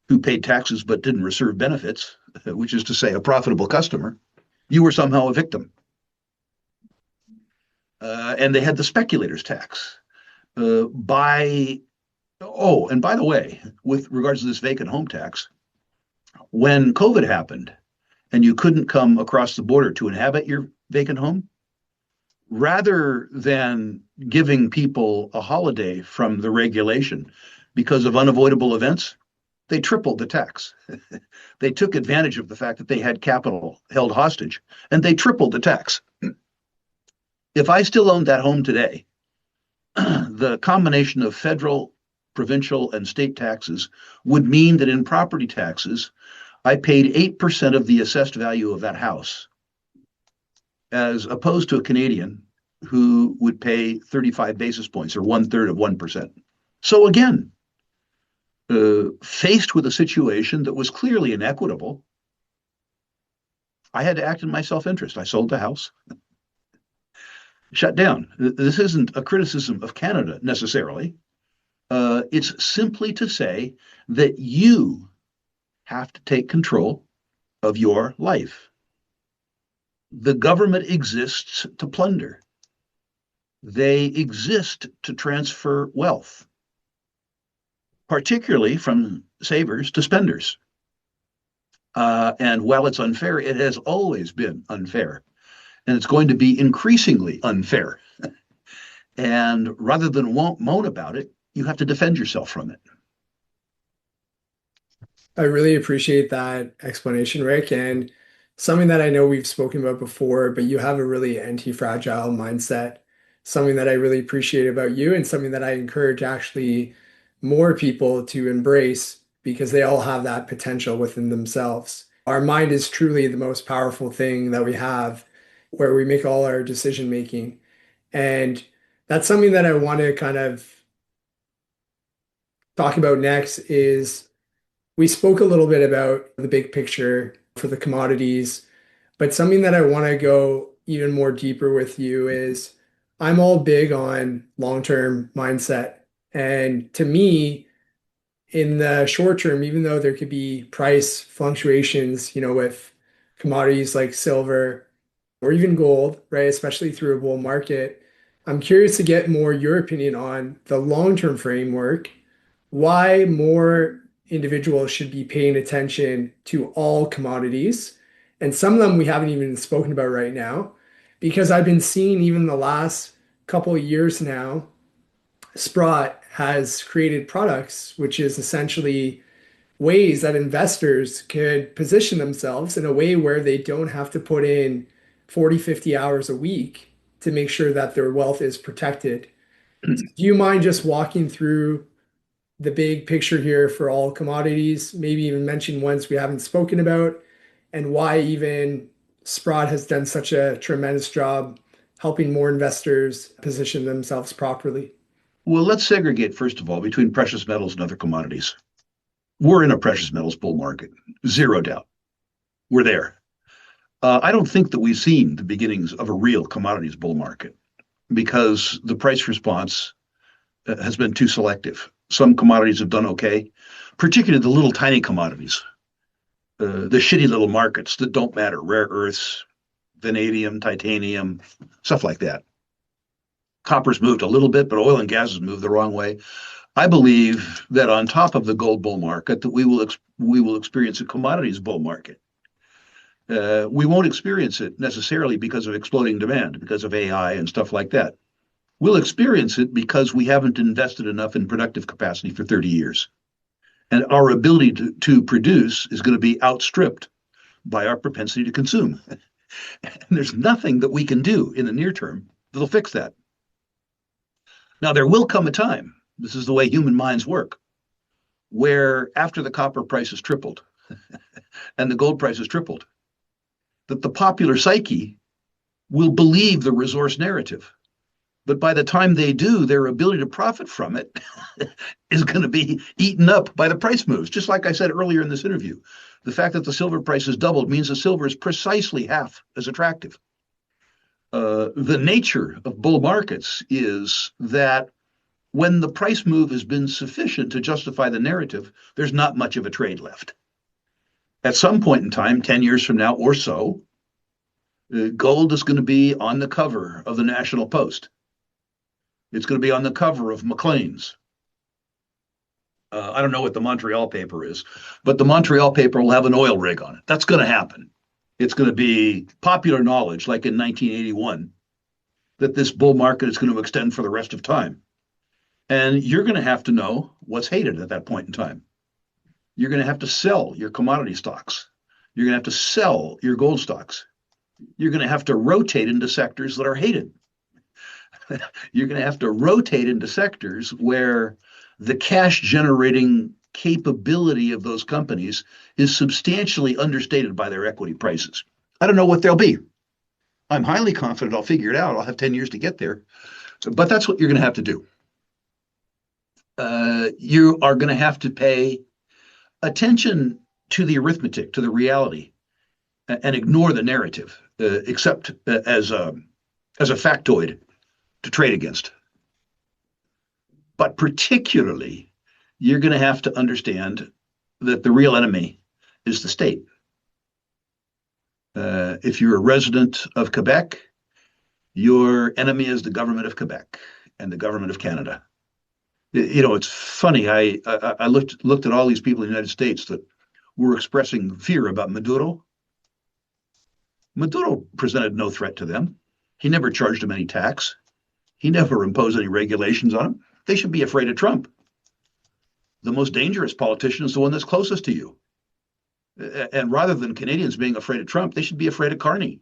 who paid taxes but didn't receive benefits, which is to say a profitable customer, you were somehow a victim. And they had the speculators tax. And by the way, with regards to this vacant home tax, when COVID happened and you couldn't come across the border to inhabit your vacant home, rather than giving people a holiday from the regulation because of unavoidable events, they tripled the tax. They took advantage of the fact that they had capital held hostage and they tripled the tax. If I still owned that home today, the combination of federal, provincial, and state taxes would mean that in property taxes, I paid 8% of the assessed value of that house, as opposed to a Canadian who would pay 35 basis points or 1/3 of 1%. So again, faced with a situation that was clearly inequitable, I had to act in my self-interest. I sold the house, shut down. This isn't a criticism of Canada necessarily. It's simply to say that you have to take control of your life. The government exists to plunder. They exist to transfer wealth, particularly from savers to spenders. And while it's unfair, it has always been unfair. And it's going to be increasingly unfair. And rather than moan about it, you have to defend yourself from it. I really appreciate that explanation, Rick, and something that I know we've spoken about before, but you have a really anti-fragile mindset, something that I really appreciate about you and something that I encourage actually more people to embrace because they all have that potential within themselves. Our mind is truly the most powerful thing that we have, where we make all our decision making. And that's something that I want to kind of talk about next is we spoke a little bit about the big picture for the commodities, but something that I want to go even more deeper with you is I'm all big on long-term mindset. And to me, in the short term, even though there could be price fluctuations, with commodities like silver or even gold, right, especially through a bull market, I'm curious to get more your opinion on the long-term framework, why more individuals should be paying attention to all commodities. And some of them we haven't even spoken about right now, because I've been seeing even the last couple of years now, Sprott has created products, which is essentially ways that investors could position themselves in a way where they don't have to put in 40, 50 hours a week to make sure that their wealth is protected. Do you mind just walking through the big picture here for all commodities, maybe even mention ones we haven't spoken about, and why even Sprott has done such a tremendous job helping more investors position themselves properly. Well, let's segregate, first of all, between precious metals and other commodities. We're in a precious metals bull market, zero doubt. We're there. I don't think that we've seen the beginnings of a real commodities bull market because the price response has been too selective. Some commodities have done okay, particularly the little tiny commodities, the shitty little markets that don't matter, rare earths, vanadium, titanium, stuff like that. Copper's moved a little bit, but oil and gas has moved the wrong way. I believe that on top of the gold bull market, that we will experience a commodities bull market. We won't experience it necessarily because of exploding demand, because of AI and stuff like that. We'll experience it because we haven't invested enough in productive capacity for 30 years. And our ability to produce is going to be outstripped by our propensity to consume. And there's nothing that we can do in the near term that'll fix that. Now, there will come a time, this is the way human minds work, where after the copper price has tripled and the gold price has tripled, that the popular psyche will believe the resource narrative. But by the time they do, their ability to profit from it is going to be eaten up by the price moves. Just like I said earlier in this interview, the fact that the silver price has doubled means the silver is precisely half as attractive. The nature of bull markets is that when the price move has been sufficient to justify the narrative, there's not much of a trade left. At some point in time, 10 years from now or so, gold is going to be on the cover of the National Post. It's going to be on the cover of Maclean's. I don't know what the Montreal paper is, but the Montreal paper will have an oil rig on it. That's going to happen. It's going to be popular knowledge, like in 1981, that this bull market is going to extend for the rest of time. And you're going to have to know what's hated at that point in time. You're going to have to sell your commodity stocks. You're going to have to sell your gold stocks. You're going to have to rotate into sectors that are hated. You're going to have to rotate into sectors where the cash generating capability of those companies is substantially understated by their equity prices. I don't know what they'll be. I'm highly confident I'll figure it out. I'll have 10 years to get there. But that's what you're going to have to do. You are going to have to pay attention to the arithmetic, to the reality, and ignore the narrative, except as a factoid to trade against. But particularly, you're going to have to understand that the real enemy is the state. If you're a resident of Quebec, your enemy is the government of Quebec and the government of Canada. You know, it's funny. I looked at all these people in the United States that were expressing fear about Maduro. Maduro presented no threat to them. He never charged them any tax. He never imposed any regulations on them. They should be afraid of Trump. The most dangerous politician is the one that's closest to you. And rather than Canadians being afraid of Trump, they should be afraid of Carney.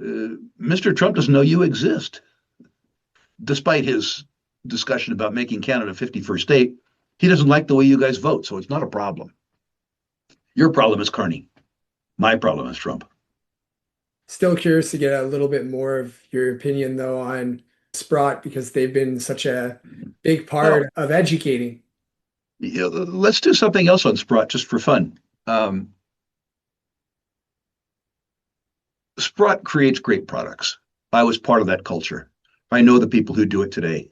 Mr. Trump doesn't know you exist. Despite his discussion about making Canada a 51st state, he doesn't like the way you guys vote, so it's not a problem. Your problem is Carney. My problem is Trump. Still curious to get a little bit more of your opinion, though, on Sprott because they've been such a big Well, part of educating. let's do something else on Sprott just for fun. Sprott creates great products. I was part of that culture. I know the people who do it today.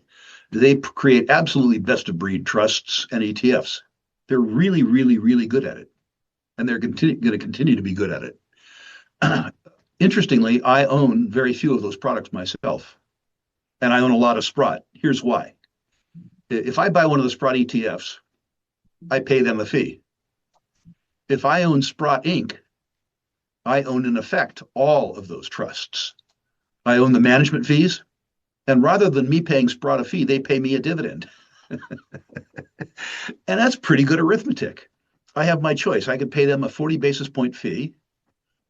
They create absolutely best of breed trusts and ETFs. They're really, really, really good at it. And they're going to continue to be good at it. Interestingly, I own very few of those products myself. And I own a lot of Sprott. Here's why. If I buy one of the Sprott ETFs, I pay them a fee. If I own Sprott Inc., I own in effect all of those trusts. I own the management fees. And rather than me paying Sprott a fee, they pay me a dividend. And that's pretty good arithmetic. I have my choice. I could pay them a 40 basis point fee,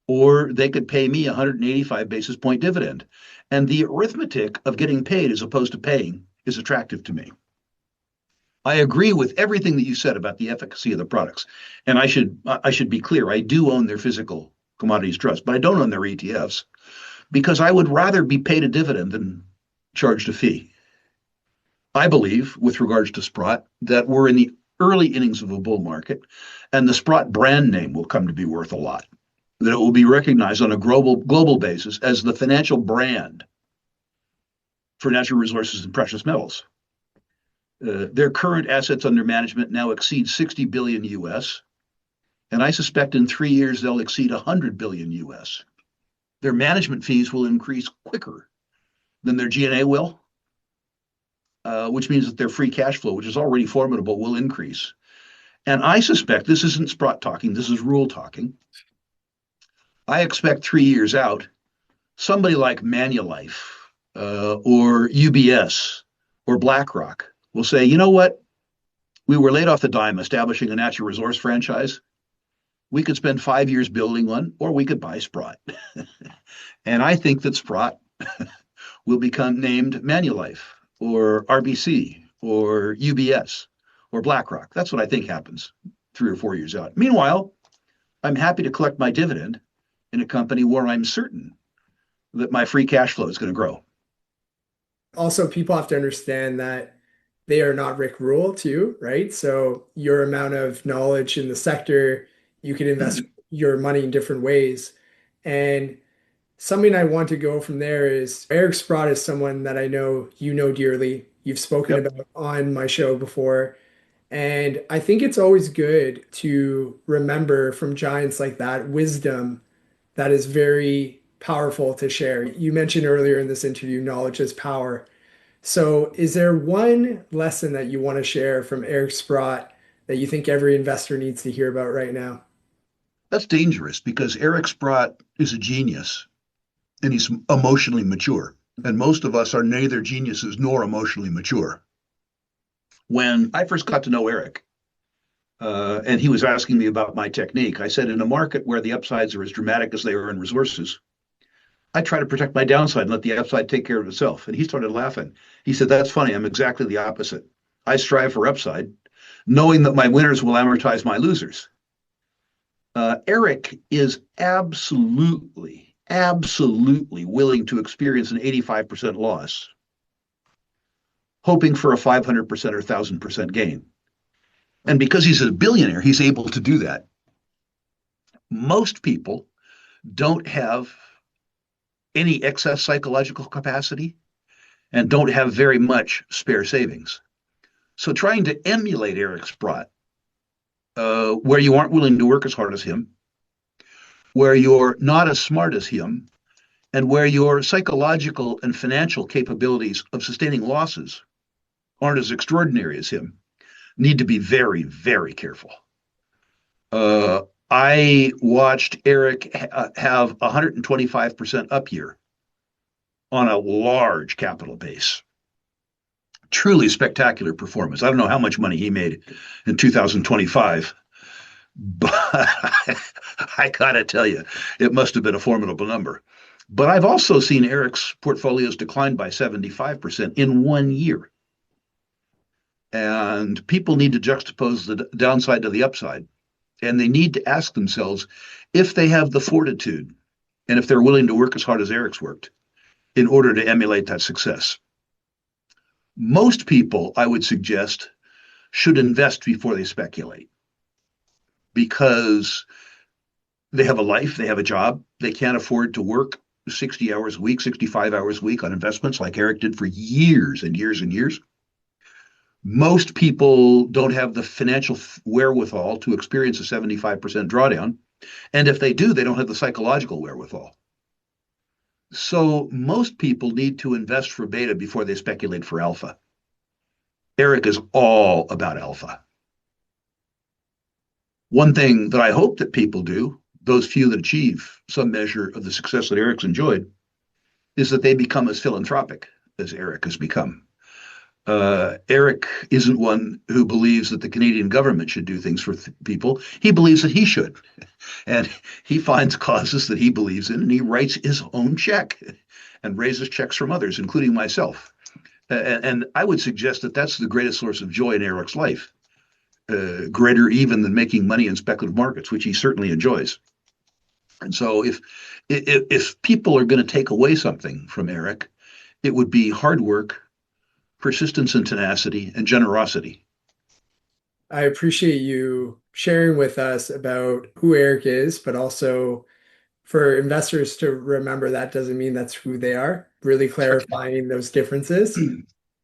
or they could pay me a 185 basis point dividend. And the arithmetic of getting paid as opposed to paying is attractive to me. I agree with everything that you said about the efficacy of the products. And I should be clear, I do own their physical commodities trust, but I don't own their ETFs because I would rather be paid a dividend than charged a fee. I believe, with regards to Sprott, that we're in the early innings of a bull market, and the Sprott brand name will come to be worth a lot. That it will be recognized on a global basis as the financial brand for natural resources and precious metals. Their current assets under management now exceed 60 billion US, and I suspect in 3 years they'll exceed 100 billion US. Their management fees will increase quicker than their G&A will, which means that their free cash flow, which is already formidable, will increase. And I suspect this isn't Sprott talking, this is Rule talking. I expect 3 years out, somebody like Manulife or UBS or BlackRock will say, you know what? We were laid off the dime establishing a natural resource franchise. We could spend 5 years building one, or we could buy Sprott. And I think that Sprott will become named Manulife or RBC or UBS or BlackRock. That's what I think happens 3 or 4 years out. Meanwhile, I'm happy to collect my dividend in a company where I'm certain that my free cash flow is going to grow. Also, people have to understand that they are not Rick Rule too, right? So your amount of knowledge in the sector, you can invest your money in different ways. And something I want to go from there is Eric Sprott is someone that I know you know dearly. You've spoken Yep. about on my show before. And I think it's always good to remember from giants like that wisdom that is very powerful to share. You mentioned earlier in this interview, knowledge is power. So, is there one lesson that you want to share from Eric Sprott that you think every investor needs to hear about right now? That's dangerous because Eric Sprott is a genius and he's emotionally mature. And most of us are neither geniuses nor emotionally mature. When I first got to know Eric, and he was asking me about my technique, I said, in a market where the upsides are as dramatic as they are in resources, I try to protect my downside and let the upside take care of itself. And he started laughing. He said, that's funny. I'm exactly the opposite. I strive for upside, knowing that my winners will amortize my losers. Eric is absolutely willing to experience an 85% loss, hoping for a 500% or 1,000% gain. And because he's a billionaire, he's able to do that. Most people don't have any excess psychological capacity and don't have very much spare savings. So trying to emulate Eric Sprott, where you aren't willing to work as hard as him, where you're not as smart as him, and where your psychological and financial capabilities of sustaining losses aren't as extraordinary as him, need to be very careful. I watched Eric have a 125% up year on a large capital base. Truly spectacular performance. I don't know how much money he made in 2025, but I gotta tell you, it must have been a formidable number. But I've also seen Eric's portfolios decline by 75% in 1 year. And people need to juxtapose the downside to the upside. And they need to ask themselves if they have the fortitude and if they're willing to work as hard as Eric's worked in order to emulate that success. Most people, I would suggest, should invest before they speculate because they have a life, they have a job, they can't afford to work 60 hours a week, 65 hours a week on investments like Eric did for years and years and years. Most people don't have the financial wherewithal to experience a 75% drawdown. And if they do, they don't have the psychological wherewithal. So most people need to invest for beta before they speculate for alpha. Eric is all about alpha. One thing that I hope that people do, those few that achieve some measure of the success that Eric's enjoyed, is that they become as philanthropic as Eric has become. Eric isn't one who believes that the Canadian government should do things for people. He believes that he should. And he finds causes that he believes in, and he writes his own check and raises checks from others, including myself. And I would suggest that that's the greatest source of joy in Eric's life, greater even than making money in speculative markets, which he certainly enjoys. And so if people are going to take away something from Eric, it would be hard work, persistence and tenacity, and generosity. I appreciate you sharing with us about who Eric is, but also for investors to remember that doesn't mean that's who they are, really clarifying those differences.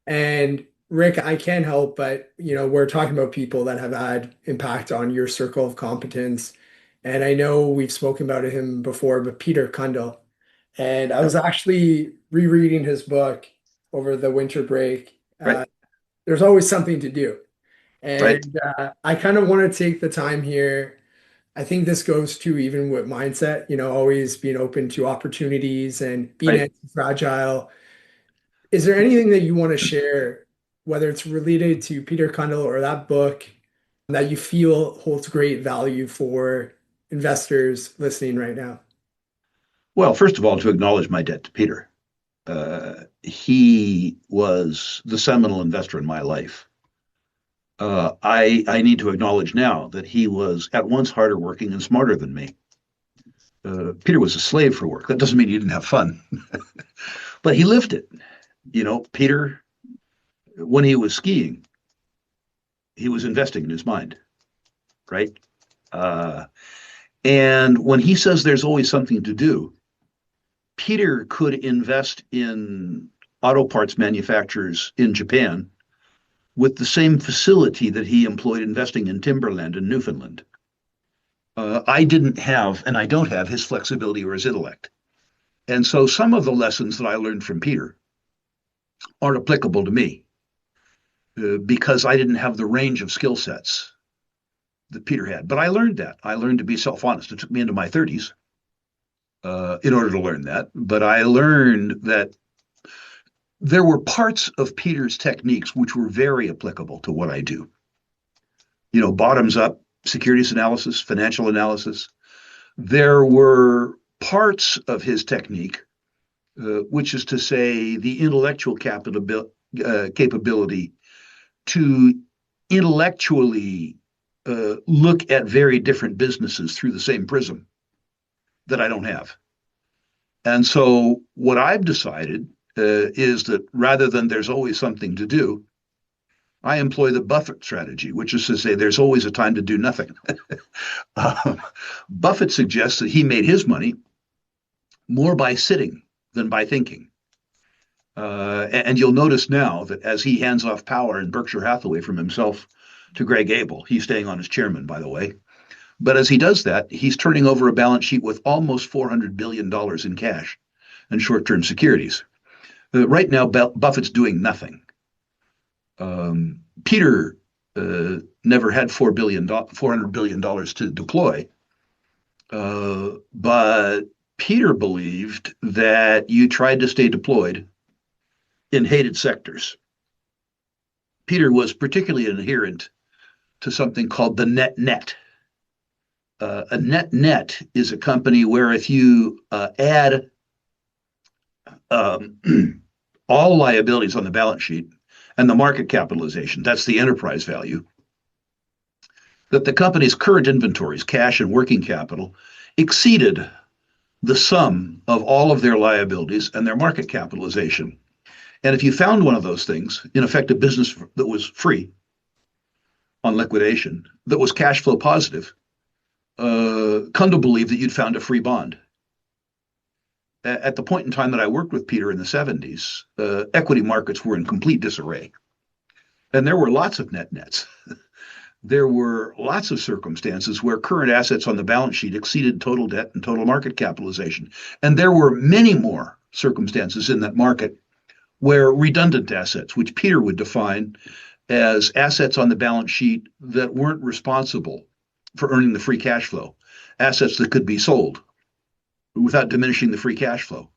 And Rick, I can't help but, we're talking about people that have had impact on your circle of competence. And I know we've spoken about him before, but Peter Cundill. And I Yep. was actually rereading his book over the winter break. Right, There's always something to do. right, And I kind of want to take the time here. I think this goes to even with mindset, always being open to opportunities and being right. anti-fragile. Is there anything that you want to share, whether it's related to Peter Cundill or that book, that you feel holds great value for investors listening right now? Well, first of all, to acknowledge my debt to Peter. He was the seminal investor in my life. I need to acknowledge now that he was at once harder working and smarter than me. Peter was a slave for work. That doesn't mean he didn't have fun, but he lived it. Peter, when he was skiing, he was investing in his mind, right? Uh, and when he says there's always something to do, Peter could invest in auto parts manufacturers in Japan with the same facility that he employed investing in timberland in Newfoundland. I didn't have, and I don't have, his flexibility or his intellect. And so some of the lessons that I learned from Peter aren't applicable to me because I didn't have the range of skill sets that Peter had. But I learned that. I learned to be self honest. It took me into my 30s in order to learn that. But I learned that there were parts of Peter's techniques which were very applicable to what I do. Bottoms up, securities analysis, financial analysis. There were parts of his technique, which is to say, the intellectual capability to intellectually look at very different businesses through the same prism that I don't have. And so, what I've decided is that rather than there's always something to do, I employ the Buffett strategy, which is to say there's always a time to do nothing. uh, Buffett suggests that he made his money more by sitting than by thinking. And you'll notice now that as he hands off power in Berkshire Hathaway from himself to Greg Abel, he's staying on as chairman, by the way. But as he does that, he's turning over a balance sheet with almost $400 billion in cash and short term securities. Right now, Buffett's doing nothing. Peter never had $400 billion to deploy. But Peter believed that you tried to stay deployed in hated sectors. Peter was particularly adherent to something called the net net. A net net is a company where if you add all liabilities on the balance sheet and the market capitalization, that's the enterprise value, that the company's current inventories, cash and working capital, exceeded the sum of all of their liabilities and their market capitalization. And if you found one of those things, in effect, a business that was free on liquidation, that was cash flow positive, Cundill believed that you'd found a free bond. At the point in time that I worked with Peter in the 70s, equity markets were in complete disarray. And there were lots of net nets. There were lots of circumstances where current assets on the balance sheet exceeded total debt and total market capitalization. And there were many more circumstances in that market where redundant assets, which Peter would define as assets on the balance sheet that weren't responsible for earning the free cash flow, assets that could be sold without diminishing the free cash flow,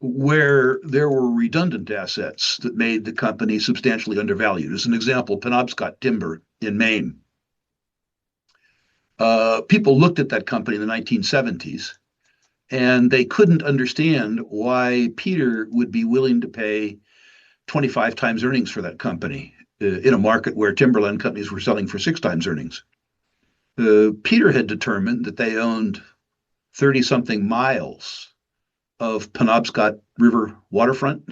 where there were redundant assets that made the company substantially undervalued. As an example, Penobscot Timber in Maine. People looked at that company in the 1970s and they couldn't understand why Peter would be willing to pay 25 times earnings for that company in a market where timberland companies were selling for 6 times earnings. Peter had determined that they owned 30 something miles of Penobscot River waterfront,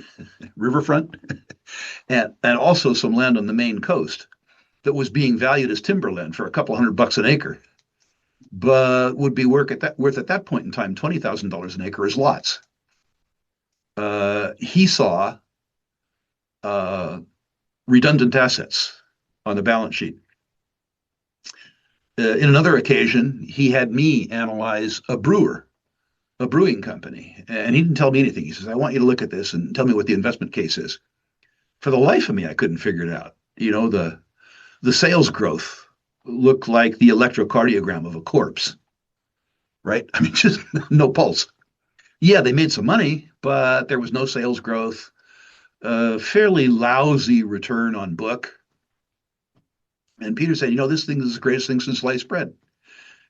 riverfront, and also some land on the Maine coast that was being valued as timberland for a couple $100 an acre, but would be worth at that point in time $20,000 an acre as lots. He saw uh, redundant assets on the balance sheet. In another occasion, he had me analyze a brewing company, and he didn't tell me anything. He says, "I want you to look at this and tell me what the investment case is." For the life of me, I couldn't figure it out. The sales growth looked like the electrocardiogram of a corpse, right? I mean, just no pulse. Yeah, they made some money, but there was no sales growth. Fairly lousy return on book. And Peter said, this thing is the greatest thing since sliced bread.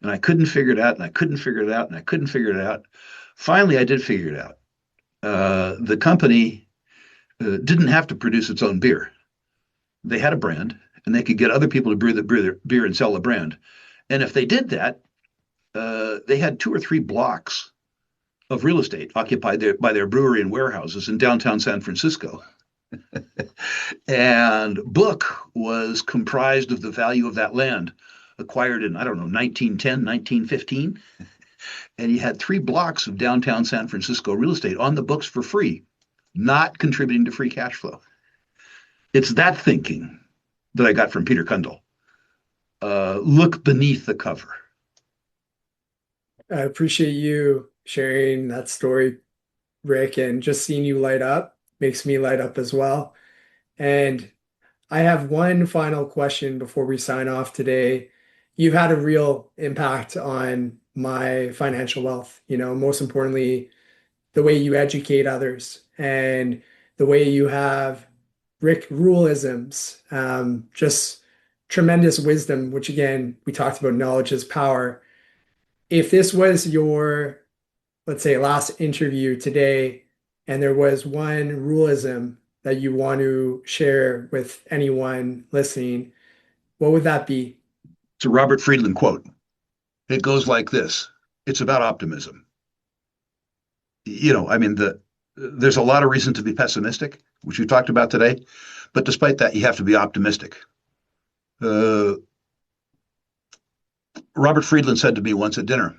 And I couldn't figure it out, and I couldn't figure it out, and I couldn't figure it out. Finally, I did figure it out. The company didn't have to produce its own beer. They had a brand, and they could get other people to brew their beer and sell the brand. And if they did that, they had 2 or 3 blocks of real estate occupied by their brewery and warehouses in downtown San Francisco. And book was comprised of the value of that land acquired in, I don't know, 1910, 1915. And he had 3 blocks of downtown San Francisco real estate on the books for free, not contributing to free cash flow. It's that thinking that I got from Peter Cundill. Look beneath the cover. I appreciate you sharing that story, Rick, and just seeing you light up makes me light up as well. And I have one final question before we sign off today. You've had a real impact on my financial wealth, most importantly, the way you educate others and the way you have Rick ruleisms, just tremendous wisdom, which again, we talked about knowledge is power. If this was your, let's say, last interview today, and there was one ruleism that you want to share with anyone listening, what would that be? It's a Robert Friedland quote. It goes like this. It's about optimism. I mean, there's a lot of reason to be pessimistic, which we talked about today. But despite that, you have to be optimistic. Robert Friedland said to me once at dinner,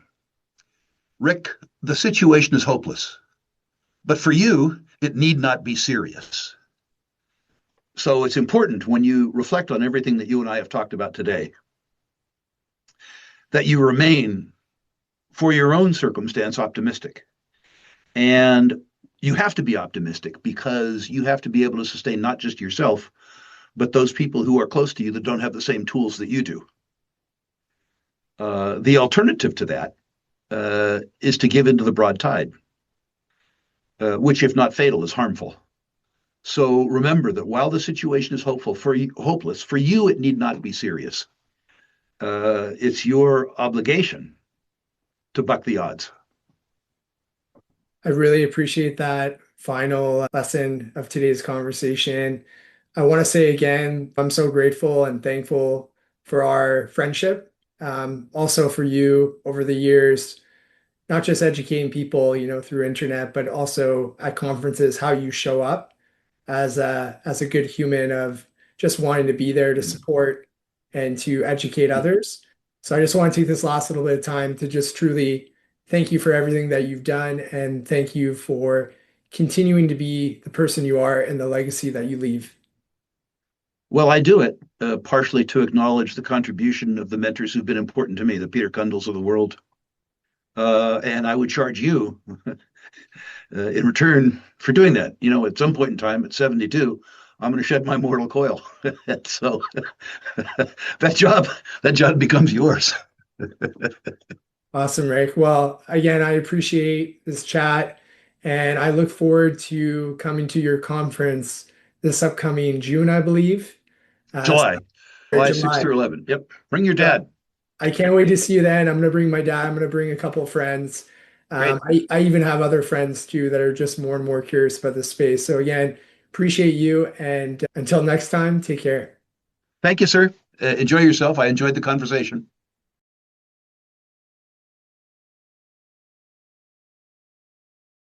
"Rick, the situation is hopeless, but for you, it need not be serious." So it's important when you reflect on everything that you and I have talked about today, that you remain, for your own circumstance, optimistic. And you have to be optimistic because you have to be able to sustain not just yourself, but those people who are close to you that don't have the same tools that you do. The alternative to that is to give into the broad tide, which, if not fatal, is harmful. So remember that while the situation is hopeless, for you, it need not be serious. It's your obligation to buck the odds. I really appreciate that final lesson of today's conversation. I want to say again, I'm so grateful and thankful for our friendship. Also for you over the years, not just educating people, through internet, but also at conferences, how you show up as a good human of just wanting to be there to support and to educate others. So I just want to take this last little bit of time to just truly thank you for everything that you've done, and thank you for continuing to be the person you are and the legacy that you leave. Well, I do it partially to acknowledge the contribution of the mentors who've been important to me, the Peter Cundills of the world. And I would charge you in return for doing that. At some point in time, at 72, I'm going to shed my mortal coil. So that job becomes yours. Awesome, Rick. Well, again, I appreciate this chat, and I look forward to coming to your conference this upcoming June, I believe. July, July 6th July. through 11. Yep. Bring your dad. I can't wait to see you then. I'm going to bring my dad. I'm going to bring a couple of friends. Great. I even have other friends too that are just more and more curious about the space. So again, appreciate you. And until next time, take care. Thank you, sir. Enjoy yourself. I enjoyed the conversation.